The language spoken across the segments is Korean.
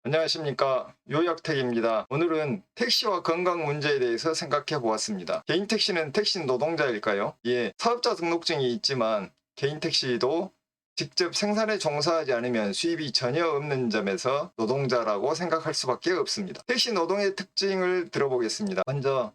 안녕하십니까, 요약택입니다. 오늘은 택시와 건강 문제에 대해서 생각해 보았습니다. 개인 택시는 택시 노동자일까요? 예, 사업자 등록증이 있지만 개인 택시도 직접 생산에 종사하지 않으면 수입이 전혀 없는 점에서 노동자라고 생각할 수밖에 없습니다. 택시 노동의 특징을 들어보겠습니다. 먼저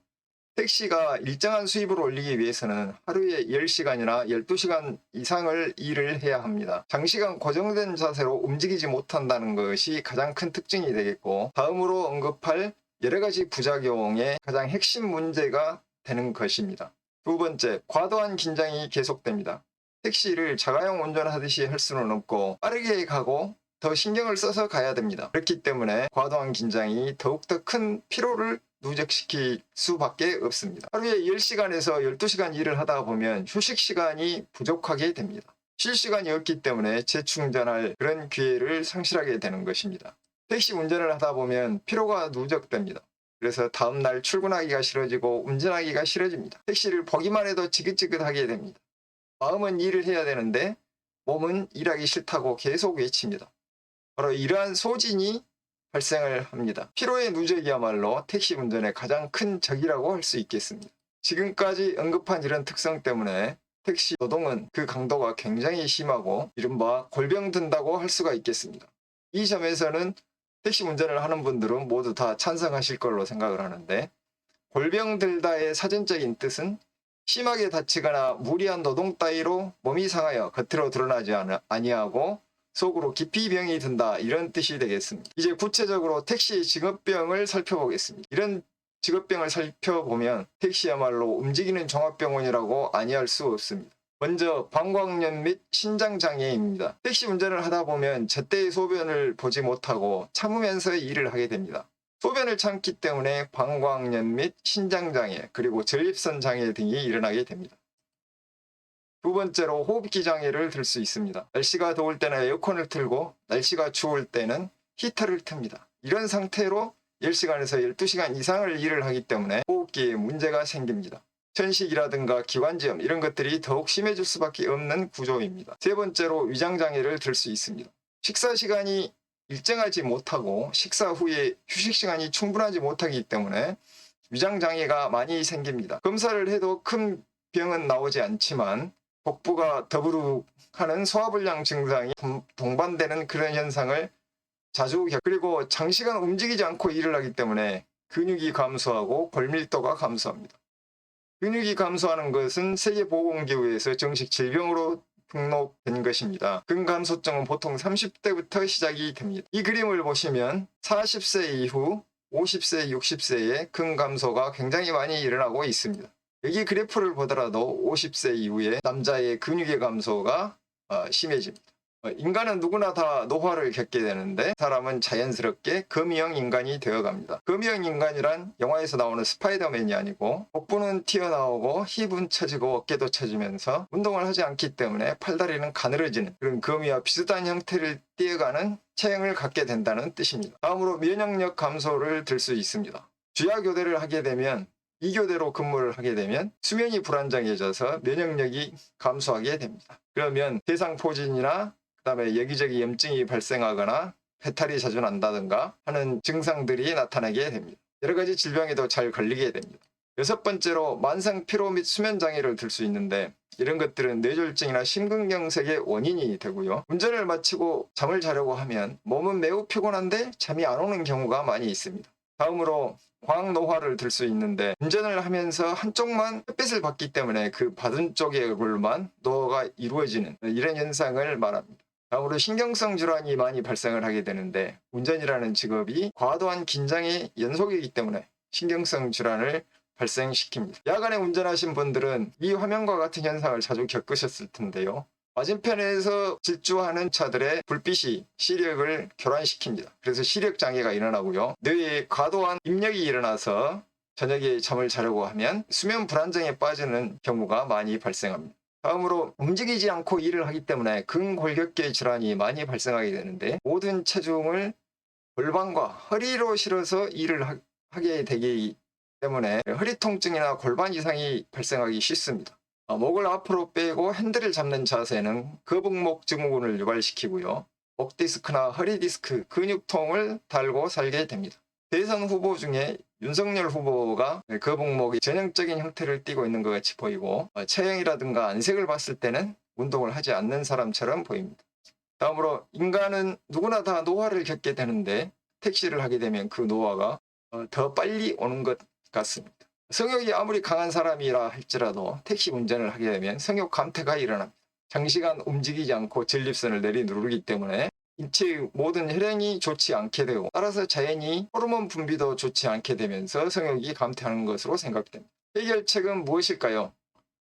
택시가 일정한 수입을 올리기 위해서는 하루에 10시간이나 12시간 이상을 일을 해야 합니다. 장시간 고정된 자세로 움직이지 못한다는 것이 가장 큰 특징이 되겠고, 다음으로 언급할 여러 가지 부작용의 가장 핵심 문제가 되는 것입니다. 두 번째, 과도한 긴장이 계속됩니다. 택시를 자가용 운전하듯이 할 수는 없고 빠르게 가고 더 신경을 써서 가야 됩니다. 그렇기 때문에 과도한 긴장이 더욱더 큰 피로를 누적시킬 수밖에 없습니다. 하루에 10시간에서 12시간 일을 하다 보면 휴식 시간이 부족하게 됩니다. 쉴 시간이 없기 때문에 재충전할 그런 기회를 상실하게 되는 것입니다. 택시 운전을 하다 보면 피로가 누적됩니다. 그래서 다음날 출근하기가 싫어지고 운전하기가 싫어집니다. 택시를 보기만 해도 지긋지긋하게 됩니다. 마음은 일을 해야 되는데 몸은 일하기 싫다고 계속 외칩니다. 바로 이러한 소진이 발생을 합니다. 피로의 누적이야말로 택시 운전의 가장 큰 적이라고 할 수 있겠습니다. 지금까지 언급한 이런 특성 때문에 택시 노동은 그 강도가 굉장히 심하고 이른바 골병 든다고 할 수가 있겠습니다. 이 점에서는 택시 운전을 하는 분들은 모두 다 찬성하실 걸로 생각을 하는데, 골병 들다의 사전적인 뜻은 심하게 다치거나 무리한 노동 따위로 몸이 상하여 겉으로 드러나지 아니하고 속으로 깊이 병이 든다, 이런 뜻이 되겠습니다. 이제 구체적으로 택시 직업병을 살펴보겠습니다. 이런 직업병을 살펴보면 택시야말로 움직이는 종합병원이라고 아니할 수 없습니다. 먼저 방광염 및 신장장애입니다. 택시 운전을 하다 보면 제때의 소변을 보지 못하고 참으면서 일을 하게 됩니다. 소변을 참기 때문에 방광염 및 신장장애, 그리고 전립선 장애 등이 일어나게 됩니다. 두 번째로 호흡기 장애를 들 수 있습니다. 날씨가 더울 때는 에어컨을 틀고 날씨가 추울 때는 히터를 틉니다. 이런 상태로 10시간에서 12시간 이상을 일을 하기 때문에 호흡기에 문제가 생깁니다. 천식이라든가 기관지염, 이런 것들이 더욱 심해질 수밖에 없는 구조입니다. 세 번째로 위장장애를 들 수 있습니다. 식사 시간이 일정하지 못하고 식사 후에 휴식 시간이 충분하지 못하기 때문에 위장장애가 많이 생깁니다. 검사를 해도 큰 병은 나오지 않지만 복부가 더부룩하는 소화불량 증상이 동반되는 그런 현상을 자주 그리고 장시간 움직이지 않고 일을 하기 때문에 근육이 감소하고 골밀도가 감소합니다. 근육이 감소하는 것은 세계보건기구에서 정식 질병으로 등록된 것입니다. 근감소증은 보통 30대부터 시작이 됩니다. 이 그림을 보시면 40세 이후 50세, 60세에 근감소가 굉장히 많이 일어나고 있습니다. 여기 그래프를 보더라도 50세 이후에 남자의 근육의 감소가 심해집니다. 인간은 누구나 다 노화를 겪게 되는데 사람은 자연스럽게 거미형 인간이 되어갑니다. 거미형 인간이란 영화에서 나오는 스파이더맨이 아니고 복부는 튀어나오고 힙은 처지고 어깨도 처지면서 운동을 하지 않기 때문에 팔다리는 가늘어지는 그런 거미와 비슷한 형태를 띄어가는 체형을 갖게 된다는 뜻입니다. 다음으로 면역력 감소를 들 수 있습니다. 주야교대를 하게 되면 2교대로 근무를 하게 되면 수면이 불안정해져서 면역력이 감소하게 됩니다. 그러면 대상포진이나 그다음에 여기저기 염증이 발생하거나 배탈이 자주 난다든가 하는 증상들이 나타나게 됩니다. 여러 가지 질병에도 잘 걸리게 됩니다. 여섯 번째로 만성 피로 및 수면 장애를 들 수 있는데, 이런 것들은 뇌졸중이나 심근경색의 원인이 되고요. 운전을 마치고 잠을 자려고 하면 몸은 매우 피곤한데 잠이 안 오는 경우가 많이 있습니다. 다음으로 광노화를 들 수 있는데, 운전을 하면서 한쪽만 햇빛을 받기 때문에 그 받은 쪽에만 노화가 이루어지는 이런 현상을 말합니다. 다음으로 신경성 질환이 많이 발생을 하게 되는데, 운전이라는 직업이 과도한 긴장의 연속이기 때문에 신경성 질환을 발생시킵니다. 야간에 운전하신 분들은 이 화면과 같은 현상을 자주 겪으셨을 텐데요. 맞은편에서 질주하는 차들의 불빛이 시력을 교란시킵니다. 그래서 시력 장애가 일어나고요. 뇌에 과도한 입력이 일어나서 저녁에 잠을 자려고 하면 수면 불안정에 빠지는 경우가 많이 발생합니다. 다음으로 움직이지 않고 일을 하기 때문에 근골격계 질환이 많이 발생하게 되는데, 모든 체중을 골반과 허리로 실어서 일을 하게 되기 때문에 허리 통증이나 골반 이상이 발생하기 쉽습니다. 목을 앞으로 빼고 핸들을 잡는 자세는 거북목 증후군을 유발시키고요. 목 디스크나 허리 디스크, 근육통을 달고 살게 됩니다. 대선 후보 중에 윤석열 후보가 거북목의 전형적인 형태를 띠고 있는 것 같이 보이고 체형이라든가 안색을 봤을 때는 운동을 하지 않는 사람처럼 보입니다. 다음으로 인간은 누구나 다 노화를 겪게 되는데 택시를 하게 되면 그 노화가 더 빨리 오는 것 같습니다. 성욕이 아무리 강한 사람이라 할지라도 택시 운전을 하게 되면 성욕 감퇴가 일어납니다. 장시간 움직이지 않고 전립선을 내리누르기 때문에 인체의 모든 혈행이 좋지 않게 되고 따라서 자연히 호르몬 분비도 좋지 않게 되면서 성욕이 감퇴하는 것으로 생각됩니다. 해결책은 무엇일까요?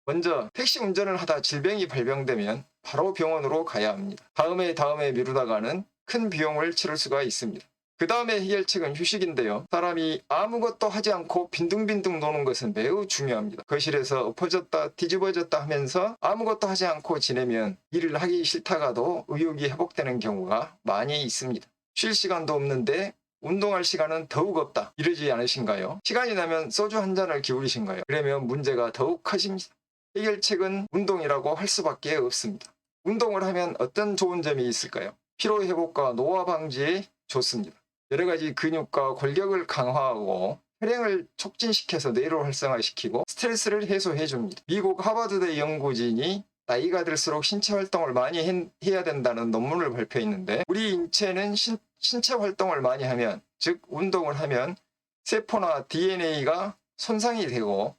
먼저 택시 운전을 하다 질병이 발병되면 바로 병원으로 가야 합니다. 다음에 미루다가는 큰 비용을 치를 수가 있습니다. 그 다음에 해결책은 휴식인데요. 사람이 아무것도 하지 않고 빈둥빈둥 노는 것은 매우 중요합니다. 거실에서 엎어졌다 뒤집어졌다 하면서 아무것도 하지 않고 지내면 일을 하기 싫다가도 의욕이 회복되는 경우가 많이 있습니다. 쉴 시간도 없는데 운동할 시간은 더욱 없다. 이러지 않으신가요? 시간이 나면 소주 한 잔을 기울이신가요? 그러면 문제가 더욱 커집니다. 해결책은 운동이라고 할 수밖에 없습니다. 운동을 하면 어떤 좋은 점이 있을까요? 피로회복과 노화 방지에 좋습니다. 여러 가지 근육과 골격을 강화하고 혈행을 촉진시켜서 뇌를 활성화시키고 스트레스를 해소해 줍니다. 미국 하버드대 연구진이 나이가 들수록 신체 활동을 많이 해야 된다는 논문을 발표했는데 우리 인체는 신체 활동을 많이 하면, 즉 운동을 하면 세포나 DNA가 손상이 되고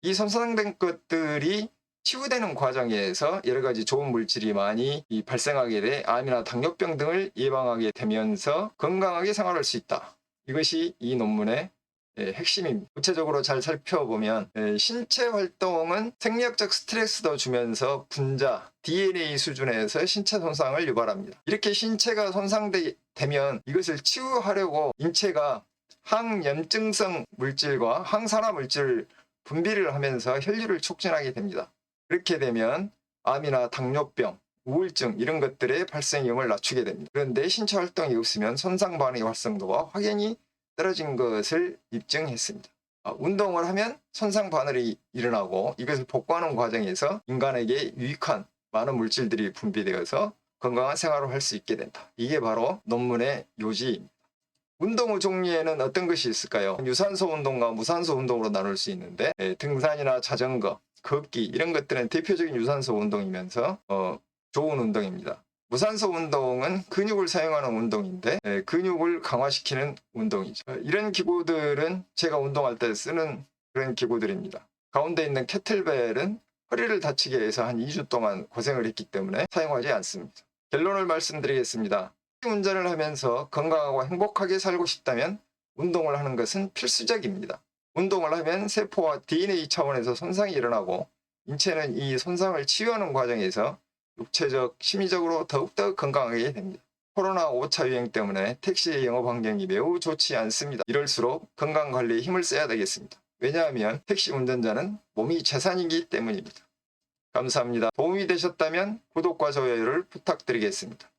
이 손상된 것들이 치유되는 과정에서 여러 가지 좋은 물질이 많이 발생하게 돼 암이나 당뇨병 등을 예방하게 되면서 건강하게 생활할 수 있다. 이것이 이 논문의 핵심입니다. 구체적으로 잘 살펴보면 신체 활동은 생리학적 스트레스도 주면서 분자, DNA 수준에서 신체 손상을 유발합니다. 이렇게 신체가 손상되면 이것을 치유하려고 인체가 항염증성 물질과 항산화 물질 분비를 하면서 혈류를 촉진하게 됩니다. 그렇게 되면 암이나 당뇨병, 우울증 이런 것들의 발생 위험을 낮추게 됩니다. 그런데 신체 활동이 없으면 손상 반응의 활성도가 확연히 떨어진 것을 입증했습니다. 운동을 하면 손상 반응이 일어나고 이것을 복구하는 과정에서 인간에게 유익한 많은 물질들이 분비되어서 건강한 생활을 할 수 있게 된다. 이게 바로 논문의 요지입니다. 운동 후 종류에는 어떤 것이 있을까요? 유산소 운동과 무산소 운동으로 나눌 수 있는데 등산이나 자전거, 걷기 이런 것들은 대표적인 유산소 운동이면서 좋은 운동입니다. 무산소 운동은 근육을 사용하는 운동인데 근육을 강화시키는 운동이죠. 이런 기구들은 제가 운동할 때 쓰는 그런 기구들입니다. 가운데 있는 캐틀벨은 허리를 다치게 해서 한 2주 동안 고생을 했기 때문에 사용하지 않습니다. 결론을 말씀드리겠습니다. 운전을 하면서 건강하고 행복하게 살고 싶다면 운동을 하는 것은 필수적입니다. 운동을 하면 세포와 DNA 차원에서 손상이 일어나고 인체는 이 손상을 치유하는 과정에서 육체적, 심리적으로 더욱더 건강하게 됩니다. 코로나 5차 유행 때문에 택시의 영업 환경이 매우 좋지 않습니다. 이럴수록 건강관리에 힘을 써야 되겠습니다. 왜냐하면 택시 운전자는 몸이 재산이기 때문입니다. 감사합니다. 도움이 되셨다면 구독과 좋아요를 부탁드리겠습니다.